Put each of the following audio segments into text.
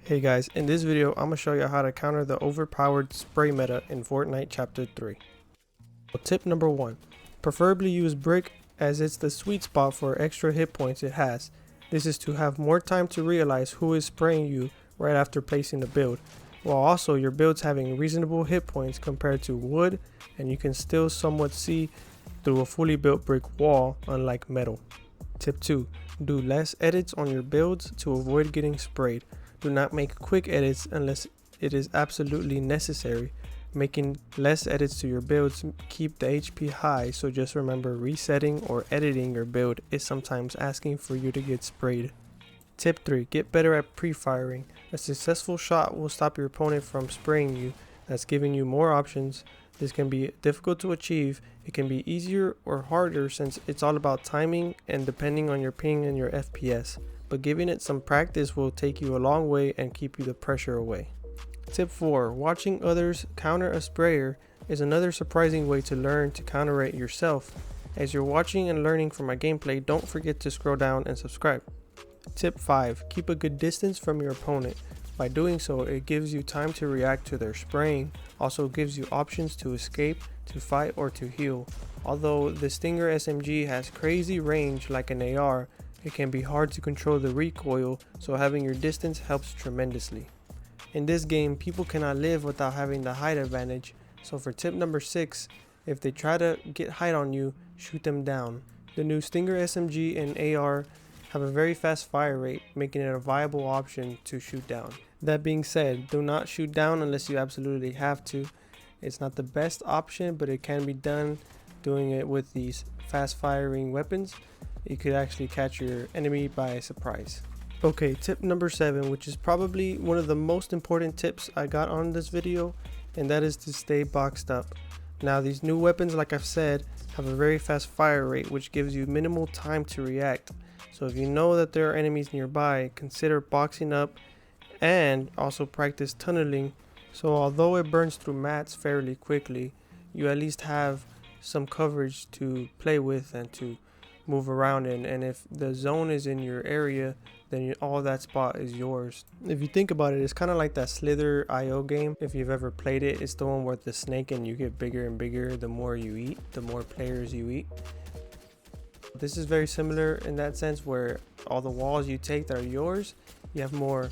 Hey guys, in this video I'm going to show you how to counter the overpowered spray meta in Fortnite Chapter 3. So tip number 1. Preferably use brick as it's the sweet spot for extra hit points it has. This is to have more time to realize who is spraying you right after placing the build, while also your build's having reasonable hit points compared to wood, and you can still somewhat see through a fully built brick wall unlike metal. Tip 2. Do less edits on your builds to avoid getting sprayed. Do not make quick edits unless it is absolutely necessary. Making less edits to your builds keep the HP high, so just remember resetting or editing your build is sometimes asking for you to get sprayed. Tip 3. Get better at pre-firing. A successful shot will stop your opponent from spraying you. That's giving you more options. This can be difficult to achieve. It can be easier or harder since it's all about timing and depending on your ping and your FPS. But giving it some practice will take you a long way and keep you the pressure away. Tip 4. Watching others counter a sprayer is another surprising way to learn to counter it yourself. As you're watching and learning from my gameplay, don't forget to scroll down and subscribe. Tip 5. Keep a good distance from your opponent. By doing so, it gives you time to react to their spraying, also gives you options to escape, to fight, or to heal. Although the Stinger SMG has crazy range like an AR, it can be hard to control the recoil, so having your distance helps tremendously. In this game, people cannot live without having the height advantage, so for tip number 6, if they try to get height on you, shoot them down. The new Stinger SMG and AR have a very fast fire rate, making it a viable option to shoot down. That being said, do not shoot down unless you absolutely have to. It's not the best option, but it can be done. Doing it with these fast firing weapons, you could actually catch your enemy by surprise. Okay, tip number 7, which is probably one of the most important tips I got on this video, and that is to stay boxed up. Now these new weapons, like I've said, have a very fast fire rate, which gives you minimal time to react. So if you know that there are enemies nearby, consider boxing up and also practice tunneling. So although it burns through mats fairly quickly, you at least have some coverage to play with and to move around in, and if the zone is in your area, then all that spot is yours. If you think about it, it's kind of like that Slither IO game. If you've ever played it, it's the one with the snake and you get bigger and bigger the more you eat, the more players you eat. This is very similar in that sense, where all the walls you take that are yours, you have more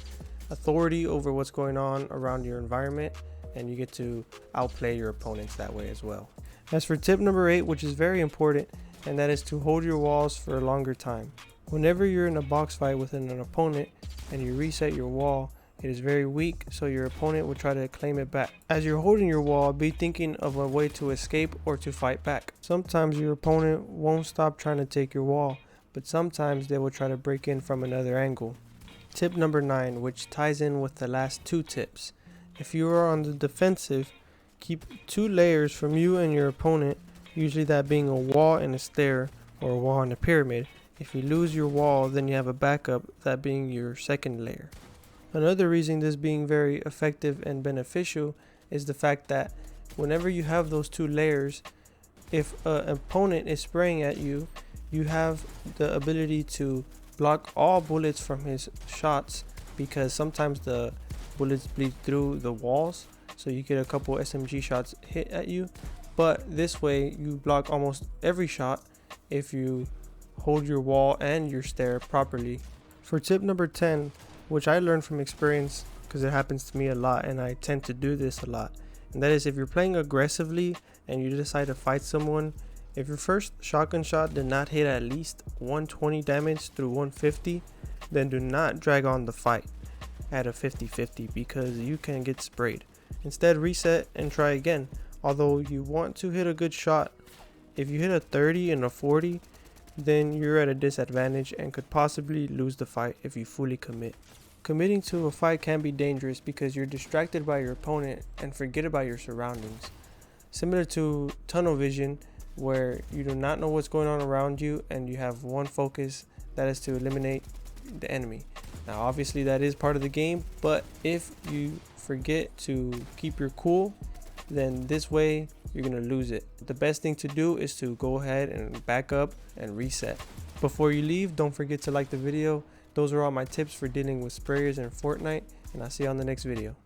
authority over what's going on around your environment, and you get to outplay your opponents that way as well. As for tip number 8, which is very important, and that is to hold your walls for a longer time. Whenever you're in a box fight with an opponent and you reset your wall, it is very weak, so your opponent will try to claim it back. As you're holding your wall, be thinking of a way to escape or to fight back. Sometimes your opponent won't stop trying to take your wall, but sometimes they will try to break in from another angle. Tip number 9, which ties in with the last 2 tips. If you are on the defensive, keep 2 layers from you and your opponent, usually that being a wall and a stair, or a wall and a pyramid. If you lose your wall, then you have a backup, that being your second layer. Another reason this being very effective and beneficial is the fact that whenever you have those 2 layers, if an opponent is spraying at you, you have the ability to block all bullets from his shots, because sometimes the bullets bleed through the walls, so you get a couple SMG shots hit at you. But this way you block almost every shot if you hold your wall and your stair properly. For tip number 10, which I learned from experience because it happens to me a lot and I tend to do this a lot, and that is if you're playing aggressively and you decide to fight someone, if your first shotgun shot did not hit at least 120 damage through 150, then do not drag on the fight at a 50-50 because you can get sprayed. Instead, reset and try again. Although you want to hit a good shot, if you hit a 30 and a 40, then you're at a disadvantage and could possibly lose the fight if you fully commit. Committing to a fight can be dangerous because you're distracted by your opponent and forget about your surroundings. Similar to tunnel vision, where you do not know what's going on around you and you have one focus, that is to eliminate the enemy. Now obviously that is part of the game, but if you forget to keep your cool, then this way you're gonna lose it. The best thing to do is to go ahead and back up and reset. Before you leave, don't forget to like the video, Those are all my tips for dealing with sprayers in Fortnite, and I'll see you on the next video.